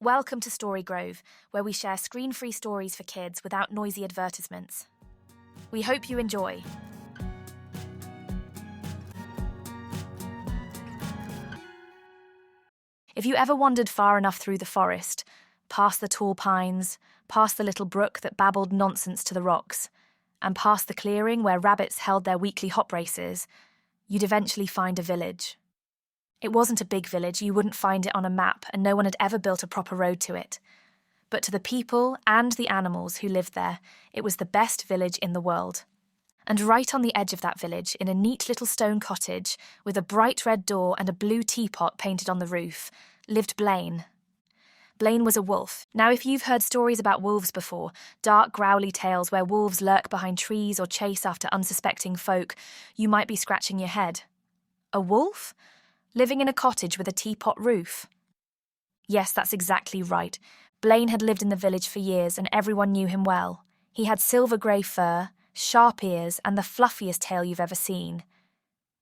Welcome to StoryGrove, where we share screen-free stories for kids without noisy advertisements. We hope you enjoy. If you ever wandered far enough through the forest, past the tall pines, past the little brook that babbled nonsense to the rocks, and past the clearing where rabbits held their weekly hop races, you'd eventually find a village. It wasn't a big village, you wouldn't find it on a map, and no one had ever built a proper road to it. But to the people and the animals who lived there, it was the best village in the world. And right on the edge of that village, in a neat little stone cottage, with a bright red door and a blue teapot painted on the roof, lived Blaine. Blaine was a wolf. Now, if you've heard stories about wolves before, dark, growly tales where wolves lurk behind trees or chase after unsuspecting folk, you might be scratching your head. A wolf? Living in a cottage with a teapot roof? Yes, that's exactly right. Blaine had lived in the village for years and everyone knew him well. He had silver-grey fur, sharp ears, and the fluffiest tail you've ever seen.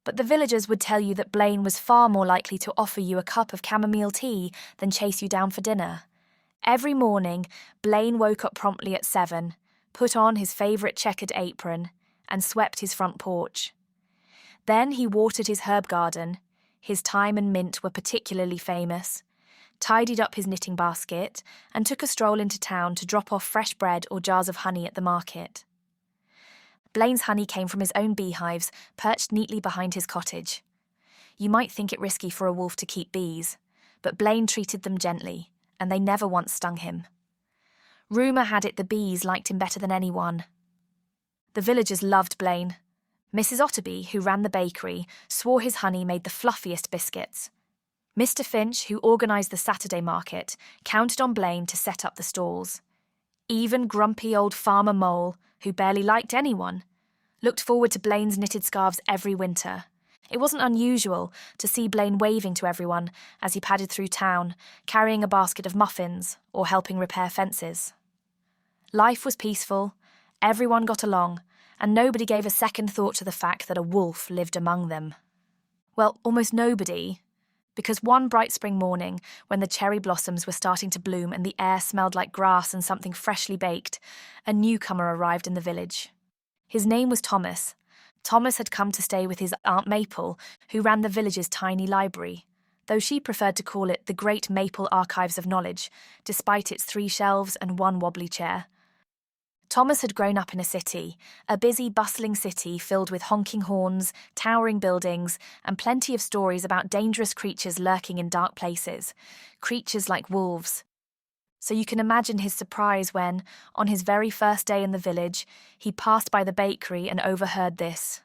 But the villagers would tell you that Blaine was far more likely to offer you a cup of chamomile tea than chase you down for dinner. Every morning, Blaine woke up promptly at 7, put on his favourite checkered apron, and swept his front porch. Then he watered his herb garden. His thyme and mint were particularly famous, tidied up his knitting basket, and took a stroll into town to drop off fresh bread or jars of honey at the market. Blaine's honey came from his own beehives, perched neatly behind his cottage. You might think it risky for a wolf to keep bees, but Blaine treated them gently, and they never once stung him. Rumour had it the bees liked him better than anyone. The villagers loved Blaine. Mrs. Otterby, who ran the bakery, swore his honey made the fluffiest biscuits. Mr. Finch, who organised the Saturday market, counted on Blaine to set up the stalls. Even grumpy old Farmer Mole, who barely liked anyone, looked forward to Blaine's knitted scarves every winter. It wasn't unusual to see Blaine waving to everyone as he padded through town, carrying a basket of muffins or helping repair fences. Life was peaceful, everyone got along, and nobody gave a second thought to the fact that a wolf lived among them. Well, almost nobody, because one bright spring morning, when the cherry blossoms were starting to bloom and the air smelled like grass and something freshly baked, a newcomer arrived in the village. His name was Thomas. Thomas had come to stay with his Aunt Maple, who ran the village's tiny library, though she preferred to call it the Great Maple Archives of Knowledge, despite its 3 shelves and 1 wobbly chair. Thomas had grown up in a city, a busy, bustling city filled with honking horns, towering buildings, and plenty of stories about dangerous creatures lurking in dark places, creatures like wolves. So you can imagine his surprise when, on his very first day in the village, he passed by the bakery and overheard this.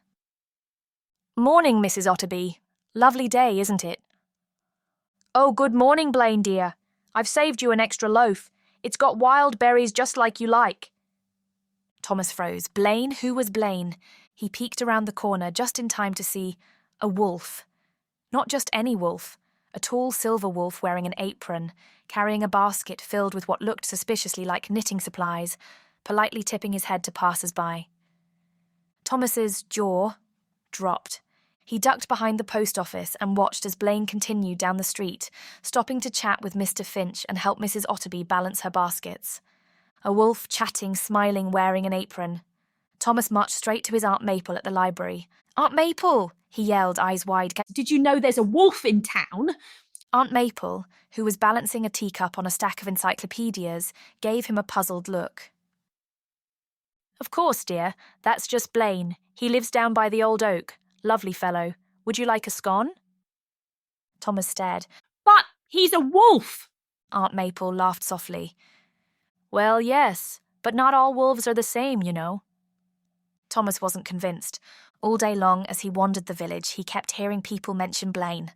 "Morning, Mrs. Otterby. Lovely day, isn't it?" "Oh, good morning, Blaine, dear. I've saved you an extra loaf. It's got wild berries just like you like." Thomas froze. Blaine? Who was Blaine? He peeked around the corner just in time to see a wolf. Not just any wolf. A tall silver wolf wearing an apron, carrying a basket filled with what looked suspiciously like knitting supplies, politely tipping his head to passers-by. Thomas's jaw dropped. He ducked behind the post office and watched as Blaine continued down the street, stopping to chat with Mr. Finch and help Mrs. Otterby balance her baskets. A wolf chatting, smiling, wearing an apron. Thomas marched straight to his Aunt Maple at the library. "Aunt Maple!" he yelled, eyes wide. "Did you know there's a wolf in town?" Aunt Maple, who was balancing a teacup on a stack of encyclopedias, gave him a puzzled look. "Of course, dear. That's just Blaine. He lives down by the old oak. Lovely fellow. Would you like a scone?" Thomas stared. "But he's a wolf!" Aunt Maple laughed softly. "Well, yes, but not all wolves are the same, you know." Thomas wasn't convinced. All day long, as he wandered the village, he kept hearing people mention Blaine.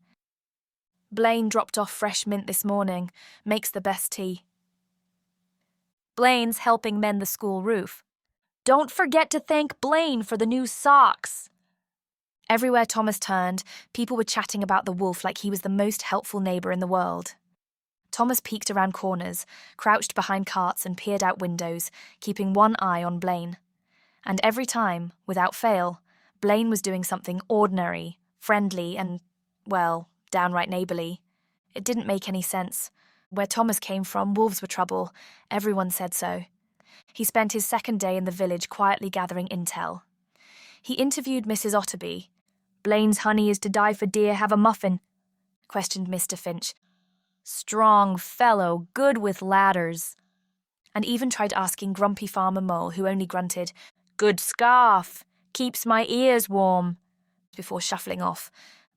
"Blaine dropped off fresh mint this morning. Makes the best tea. Blaine's helping mend the school roof. Don't forget to thank Blaine for the new socks." Everywhere Thomas turned, people were chatting about the wolf like he was the most helpful neighbour in the world. Thomas peeked around corners, crouched behind carts and peered out windows, keeping one eye on Blaine. And every time, without fail, Blaine was doing something ordinary, friendly and, well, downright neighbourly. It didn't make any sense. Where Thomas came from, wolves were trouble. Everyone said so. He spent his second day in the village quietly gathering intel. He interviewed Mrs. Otterby. "Blaine's honey is to die for dear, have a muffin?" questioned Mr. Finch. "Strong fellow, good with ladders." And even tried asking grumpy Farmer Mole, who only grunted, "Good scarf, keeps my ears warm," before shuffling off.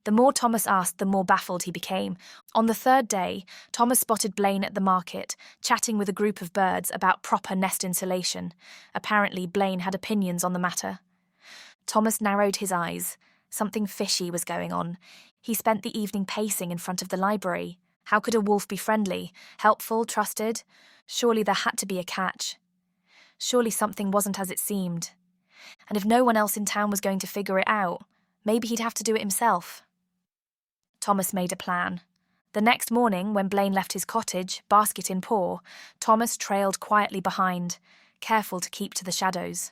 The more Thomas asked, the more baffled he became. On the third day, Thomas spotted Blaine at the market, chatting with a group of birds about proper nest insulation. Apparently, Blaine had opinions on the matter. Thomas narrowed his eyes. Something fishy was going on. He spent the evening pacing in front of the library. How could a wolf be friendly, helpful, trusted? Surely there had to be a catch. Surely something wasn't as it seemed. And if no one else in town was going to figure it out, maybe he'd have to do it himself. Thomas made a plan. The next morning, when Blaine left his cottage, basket in paw, Thomas trailed quietly behind, careful to keep to the shadows.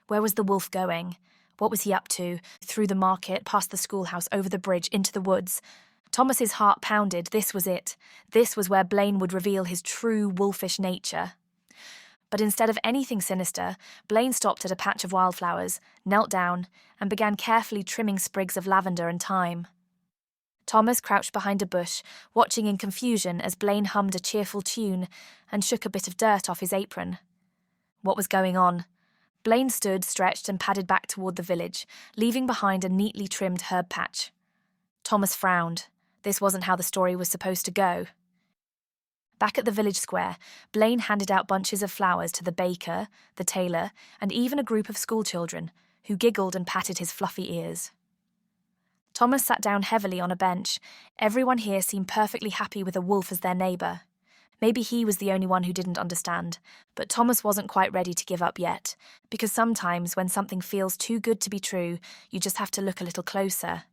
Where was the wolf going? What was he up to? Through the market, past the schoolhouse, over the bridge, into the woods. Thomas's heart pounded. This was it. This was where Blaine would reveal his true wolfish nature. But instead of anything sinister, Blaine stopped at a patch of wildflowers, knelt down, and began carefully trimming sprigs of lavender and thyme. Thomas crouched behind a bush, watching in confusion as Blaine hummed a cheerful tune and shook a bit of dirt off his apron. What was going on? Blaine stood, stretched, and padded back toward the village, leaving behind a neatly trimmed herb patch. Thomas frowned. This wasn't how the story was supposed to go. Back at the village square, Blaine handed out bunches of flowers to the baker, the tailor, and even a group of schoolchildren, who giggled and patted his fluffy ears. Thomas sat down heavily on a bench. Everyone here seemed perfectly happy with a wolf as their neighbour. Maybe he was the only one who didn't understand, but Thomas wasn't quite ready to give up yet, because sometimes when something feels too good to be true, you just have to look a little closer.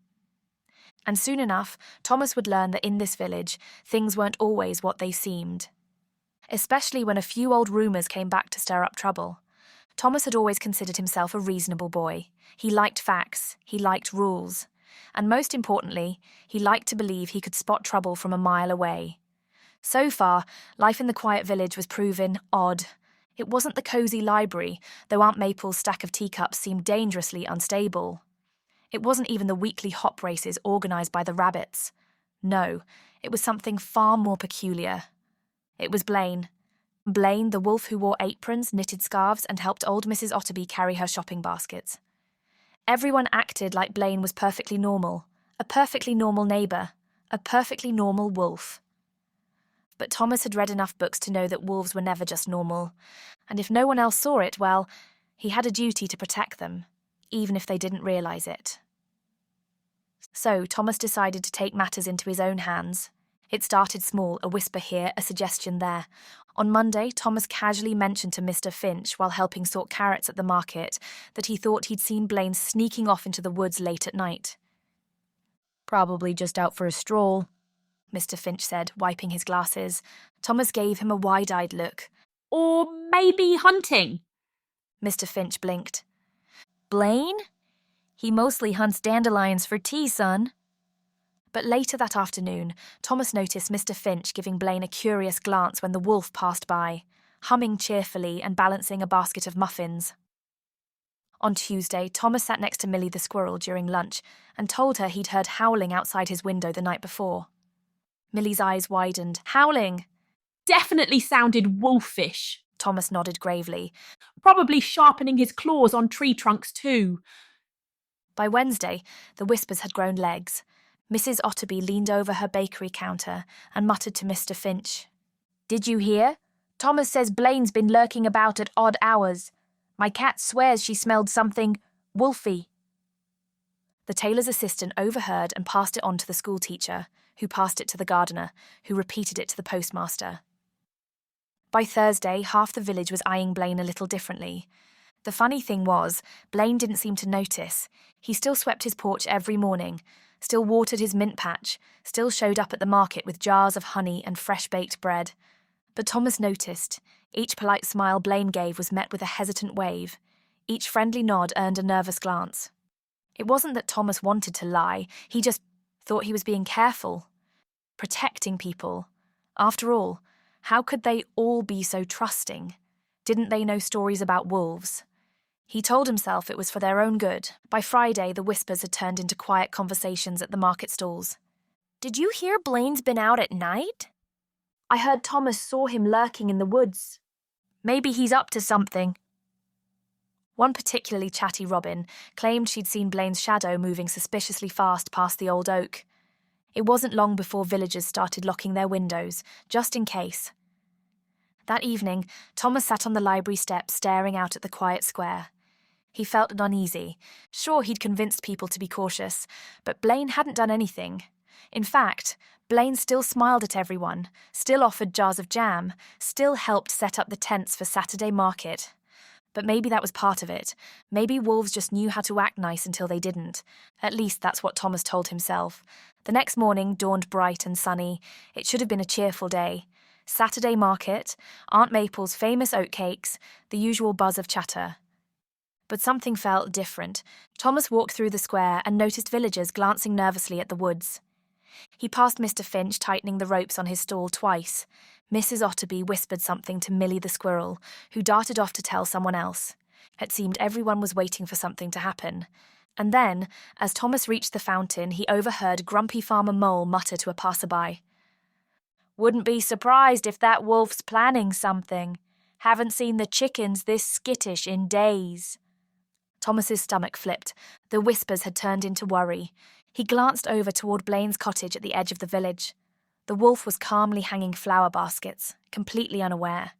And soon enough, Thomas would learn that in this village, things weren't always what they seemed. Especially when a few old rumours came back to stir up trouble. Thomas had always considered himself a reasonable boy. He liked facts, he liked rules. And most importantly, he liked to believe he could spot trouble from a mile away. So far, life in the quiet village was proven odd. It wasn't the cosy library, though Aunt Maple's stack of teacups seemed dangerously unstable. It wasn't even the weekly hop races organised by the rabbits. No, it was something far more peculiar. It was Blaine. Blaine, the wolf who wore aprons, knitted scarves, and helped old Mrs. Otterby carry her shopping baskets. Everyone acted like Blaine was perfectly normal, a perfectly normal neighbour, a perfectly normal wolf. But Thomas had read enough books to know that wolves were never just normal, and if no one else saw it, well, he had a duty to protect them, even if they didn't realise it. So Thomas decided to take matters into his own hands. It started small, a whisper here, a suggestion there. On Monday, Thomas casually mentioned to Mr. Finch, while helping sort carrots at the market, that he thought he'd seen Blaine sneaking off into the woods late at night. "Probably just out for a stroll," Mr. Finch said, wiping his glasses. Thomas gave him a wide-eyed look. Or maybe hunting. Mr. Finch blinked. "Blaine? He mostly hunts dandelions for tea, son." But later that afternoon, Thomas noticed Mr. Finch giving Blaine a curious glance when the wolf passed by, humming cheerfully and balancing a basket of muffins. On Tuesday, Thomas sat next to Millie the squirrel during lunch and told her he'd heard howling outside his window the night before. Millie's eyes widened. "Howling?" Definitely sounded wolfish. Thomas nodded gravely. Probably sharpening his claws on tree trunks too. By Wednesday, the whispers had grown legs. Mrs. Otterby leaned over her bakery counter and muttered to Mr. Finch. "Did you hear? Thomas says Blaine's been lurking about at odd hours. My cat swears she smelled something wolfy." The tailor's assistant overheard and passed it on to the schoolteacher, who passed it to the gardener, who repeated it to the postmaster. By Thursday, half the village was eyeing Blaine a little differently. The funny thing was, Blaine didn't seem to notice. He still swept his porch every morning, still watered his mint patch, still showed up at the market with jars of honey and fresh-baked bread. But Thomas noticed. Each polite smile Blaine gave was met with a hesitant wave. Each friendly nod earned a nervous glance. It wasn't that Thomas wanted to lie, he just thought he was being careful, protecting people, After all, how could they all be so trusting? Didn't they know stories about wolves? He told himself it was for their own good. By Friday, the whispers had turned into quiet conversations at the market stalls. Did you hear Blaine's been out at night? I heard Thomas saw him lurking in the woods. Maybe he's up to something. One particularly chatty robin claimed she'd seen Blaine's shadow moving suspiciously fast past the old oak. It wasn't long before villagers started locking their windows, just in case. That evening, Thomas sat on the library steps staring out at the quiet square. He felt uneasy. Sure, he'd convinced people to be cautious, but Blaine hadn't done anything. In fact, Blaine still smiled at everyone, still offered jars of jam, still helped set up the tents for Saturday market. But maybe that was part of it. Maybe wolves just knew how to act nice until they didn't. At least that's what Thomas told himself. The next morning dawned bright and sunny. It should have been a cheerful day. Saturday market, Aunt Maple's famous oatcakes, the usual buzz of chatter. But something felt different. Thomas walked through the square and noticed villagers glancing nervously at the woods. He passed Mr. Finch tightening the ropes on his stall twice. Mrs. Otterby whispered something to Millie the squirrel, who darted off to tell someone else. It seemed everyone was waiting for something to happen. And then, as Thomas reached the fountain, he overheard Grumpy Farmer Mole mutter to a passerby. "Wouldn't be surprised if that wolf's planning something. Haven't seen the chickens this skittish in days." Thomas's stomach flipped. The whispers had turned into worry. He glanced over toward Blaine's cottage at the edge of the village. The wolf was calmly hanging flower baskets, completely unaware.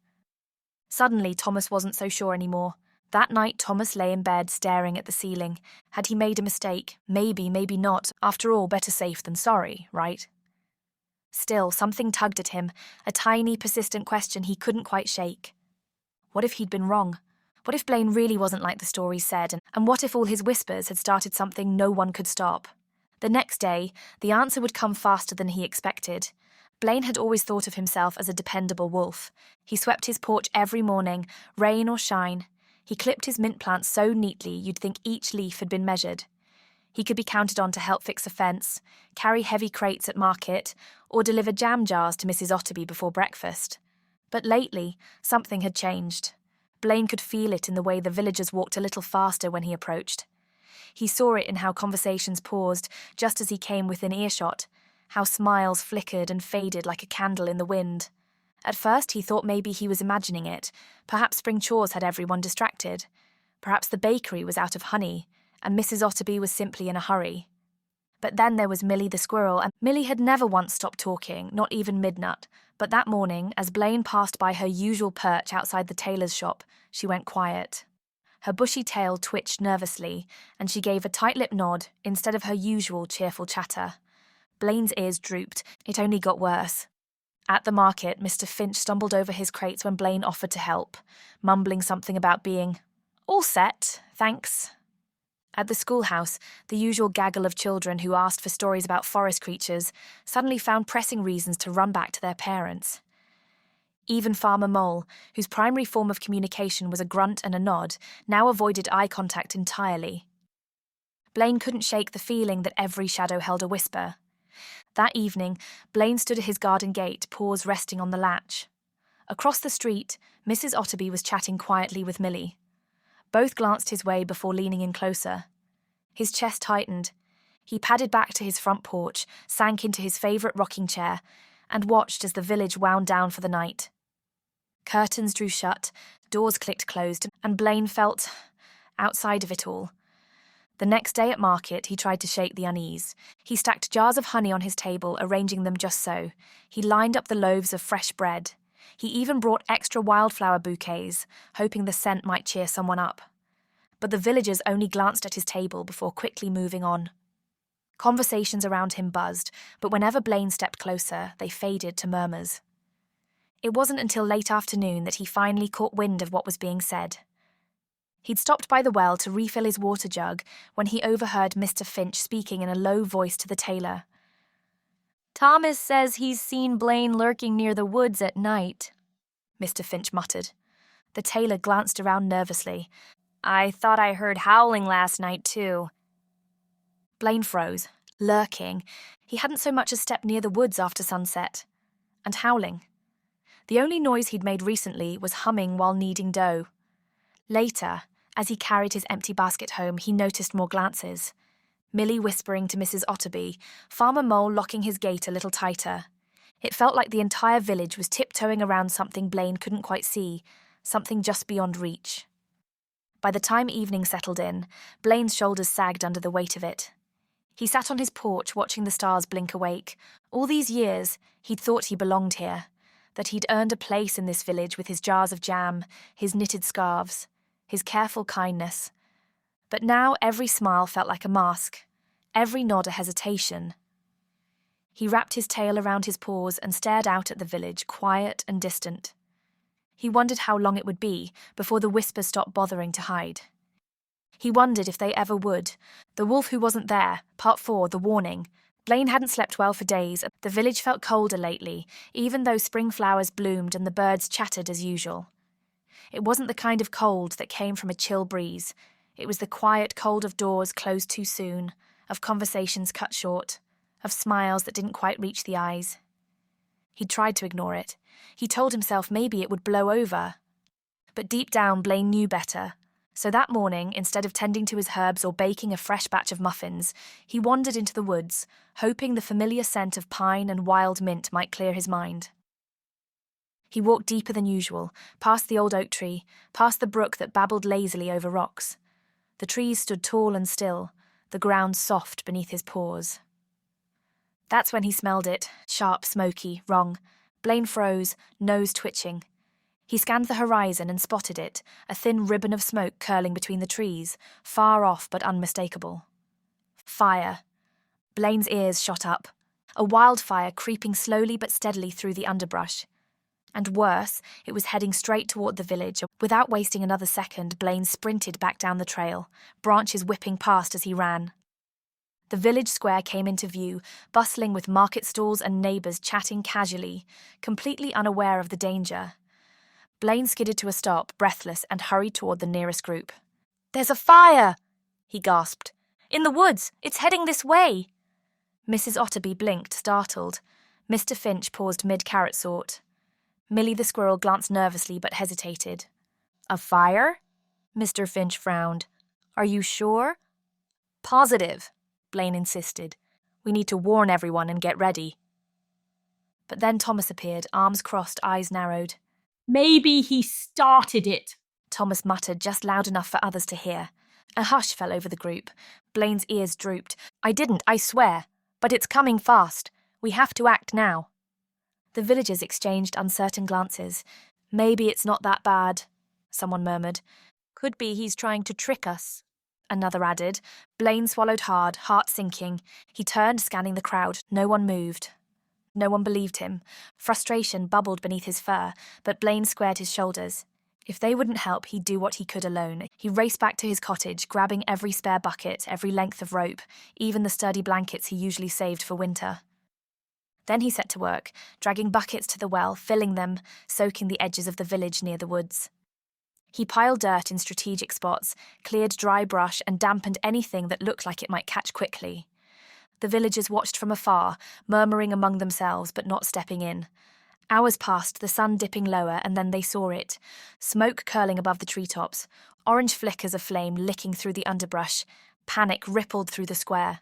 Suddenly, Thomas wasn't so sure anymore. That night, Thomas lay in bed staring at the ceiling. Had he made a mistake? Maybe, maybe not. After all, better safe than sorry, right? Still, something tugged at him, a tiny, persistent question he couldn't quite shake. What if he'd been wrong? What if Blaine really wasn't like the stories said? And what if all his whispers had started something no one could stop? The next day, the answer would come faster than he expected. Blaine had always thought of himself as a dependable wolf. He swept his porch every morning, rain or shine. He clipped his mint plants so neatly you'd think each leaf had been measured. He could be counted on to help fix a fence, carry heavy crates at market, or deliver jam jars to Mrs. Otterby before breakfast. But lately, something had changed. Blaine could feel it in the way the villagers walked a little faster when he approached. He saw it in how conversations paused just as he came within earshot, how smiles flickered and faded like a candle in the wind. At first he thought maybe he was imagining it. Perhaps spring chores had everyone distracted. Perhaps the bakery was out of honey, and Mrs. Otterby was simply in a hurry. But then there was Millie the squirrel, and Millie had never once stopped talking, not even midnight. But that morning, as Blaine passed by her usual perch outside the tailor's shop, she went quiet. Her bushy tail twitched nervously, and she gave a tight-lipped nod instead of her usual cheerful chatter. Blaine's ears drooped. It only got worse. At the market, Mr. Finch stumbled over his crates when Blaine offered to help, mumbling something about being all set, thanks. At the schoolhouse, the usual gaggle of children who asked for stories about forest creatures suddenly found pressing reasons to run back to their parents. Even Farmer Mole, whose primary form of communication was a grunt and a nod, now avoided eye contact entirely. Blaine couldn't shake the feeling that every shadow held a whisper. That evening, Blaine stood at his garden gate, paws resting on the latch. Across the street, Mrs. Otterby was chatting quietly with Millie. Both glanced his way before leaning in closer. His chest tightened. He padded back to his front porch, sank into his favourite rocking chair, and watched as the village wound down for the night. Curtains drew shut, doors clicked closed, and Blaine felt outside of it all. The next day at market, he tried to shake the unease. He stacked jars of honey on his table, arranging them just so. He lined up the loaves of fresh bread. He even brought extra wildflower bouquets, hoping the scent might cheer someone up. But the villagers only glanced at his table before quickly moving on. Conversations around him buzzed, but whenever Blaine stepped closer, they faded to murmurs. It wasn't until late afternoon that he finally caught wind of what was being said. He'd stopped by the well to refill his water jug when he overheard Mr. Finch speaking in a low voice to the tailor. Thomas says he's seen Blaine lurking near the woods at night, Mr. Finch muttered. The tailor glanced around nervously. I thought I heard howling last night, too. Blaine froze. Lurking. He hadn't so much as stepped near the woods after sunset. and howling. The only noise he'd made recently was humming while kneading dough. Later, as he carried his empty basket home, he noticed more glances. Millie whispering to Mrs. Otterby, Farmer Mole locking his gate a little tighter. It felt like the entire village was tiptoeing around something Blaine couldn't quite see, something just beyond reach. By the time evening settled in, Blaine's shoulders sagged under the weight of it. He sat on his porch watching the stars blink awake. All these years, he'd thought he belonged here, that he'd earned a place in this village with his jars of jam, his knitted scarves, his careful kindness. But now every smile felt like a mask, every nod a hesitation. He wrapped his tail around his paws and stared out at the village, quiet and distant. He wondered how long it would be before the whispers stopped bothering to hide. He wondered if they ever would. The wolf who wasn't there, Part 4, the warning. Blaine hadn't slept well for days. The village felt colder lately, even though spring flowers bloomed and the birds chattered as usual. It wasn't the kind of cold that came from a chill breeze. It was the quiet cold of doors closed too soon, of conversations cut short, of smiles that didn't quite reach the eyes. He tried to ignore it. He told himself maybe it would blow over. But deep down, Blaine knew better. So that morning, instead of tending to his herbs or baking a fresh batch of muffins, he wandered into the woods, hoping the familiar scent of pine and wild mint might clear his mind. He walked deeper than usual, past the old oak tree, past the brook that babbled lazily over rocks. The trees stood tall and still, the ground soft beneath his paws. That's when he smelled it, sharp, smoky, wrong. Blaine froze, nose twitching. He scanned the horizon and spotted it, a thin ribbon of smoke curling between the trees, far off but unmistakable. Fire. Blaine's ears shot up. A wildfire creeping slowly but steadily through the underbrush. And worse, it was heading straight toward the village. Without wasting another second, Blaine sprinted back down the trail, branches whipping past as he ran. The village square came into view, bustling with market stalls and neighbours chatting casually, completely unaware of the danger. Blaine skidded to a stop, breathless, and hurried toward the nearest group. "There's a fire!" he gasped. "In the woods! It's heading this way!" Mrs. Otterby blinked, startled. Mr. Finch paused mid-carrot sort. Millie the squirrel glanced nervously but hesitated. "A fire?" Mr. Finch frowned. "Are you sure?" "Positive," Blaine insisted. "We need to warn everyone and get ready." But then Thomas appeared, arms crossed, eyes narrowed. "Maybe he started it," Thomas muttered just loud enough for others to hear. A hush fell over the group. Blaine's ears drooped. "I didn't, I swear. But it's coming fast. We have to act now." The villagers exchanged uncertain glances. "Maybe it's not that bad," someone murmured. "Could be he's trying to trick us," another added. Blaine swallowed hard, heart sinking. He turned, scanning the crowd. No one moved. No one believed him. Frustration bubbled beneath his fur, but Blaine squared his shoulders. If they wouldn't help, he'd do what he could alone. He raced back to his cottage, grabbing every spare bucket, every length of rope, even the sturdy blankets he usually saved for winter. Then he set to work, dragging buckets to the well, filling them, soaking the edges of the village near the woods. He piled dirt in strategic spots, cleared dry brush, and dampened anything that looked like it might catch quickly. The villagers watched from afar, murmuring among themselves but not stepping in. Hours passed, the sun dipping lower, and then they saw it. Smoke curling above the treetops, orange flickers of flame licking through the underbrush. Panic rippled through the square.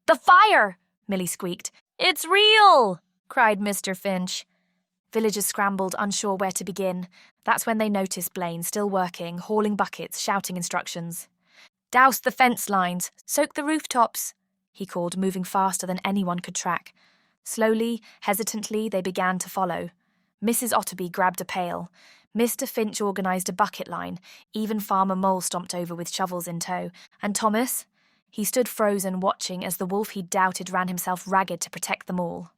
"The fire!" Millie squeaked. "It's real!" cried Mr. Finch. Villagers scrambled, unsure where to begin. That's when they noticed Blaine still working, hauling buckets, shouting instructions. "Douse the fence lines! Soak the rooftops!" he called, moving faster than anyone could track. Slowly, hesitantly, they began to follow. Mrs. Otterby grabbed a pail. Mr. Finch organised a bucket line. Even Farmer Mole stomped over with shovels in tow. And Thomas? He stood frozen, watching as the wolf he'd doubted ran himself ragged to protect them all.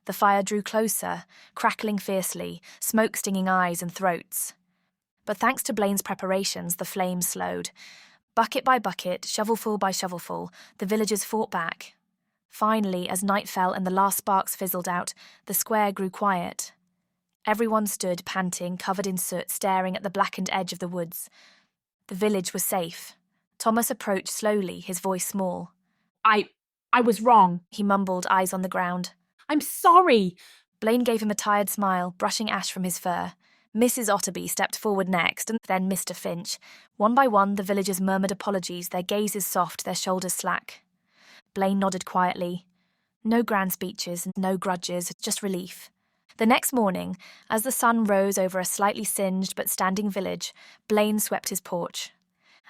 The fire drew closer, crackling fiercely, smoke stinging eyes and throats. But thanks to Blaine's preparations, the flames slowed. Bucket by bucket, shovelful by shovelful, the villagers fought back. Finally, as night fell and the last sparks fizzled out, the square grew quiet. Everyone stood, panting, covered in soot, staring at the blackened edge of the woods. The village was safe. Thomas approached slowly, his voice small. I was wrong. He mumbled, eyes on the ground. I'm sorry. Blaine gave him a tired smile, brushing ash from his fur. Mrs. Otterby stepped forward next, and then Mr. Finch. One by one, the villagers murmured apologies, their gazes soft, their shoulders slack. Blaine nodded quietly. No grand speeches, no grudges, just relief. The next morning, as the sun rose over a slightly singed but standing village, Blaine swept his porch.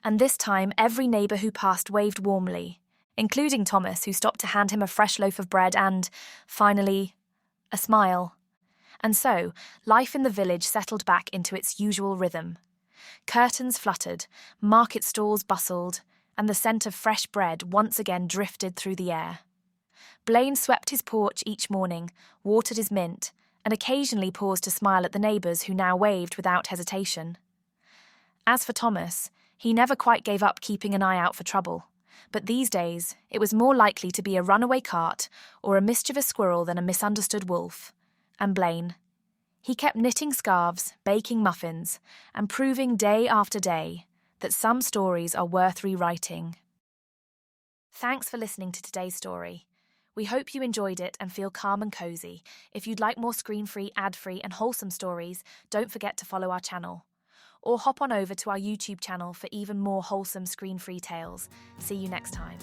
And this time, every neighbour who passed waved warmly, including Thomas, who stopped to hand him a fresh loaf of bread and, finally, a smile. And so, life in the village settled back into its usual rhythm. Curtains fluttered, market stalls bustled, and the scent of fresh bread once again drifted through the air. Blaine swept his porch each morning, watered his mint, and occasionally paused to smile at the neighbours who now waved without hesitation. As for Thomas, he never quite gave up keeping an eye out for trouble, but these days it was more likely to be a runaway cart or a mischievous squirrel than a misunderstood wolf. And Blaine, he kept knitting scarves, baking muffins, and proving day after day that some stories are worth rewriting. Thanks for listening to today's story. We hope you enjoyed it and feel calm and cozy. If you'd like more screen-free, ad-free and wholesome stories, don't forget to follow our channel. Or hop on over to our YouTube channel for even more wholesome screen-free tales. See you next time.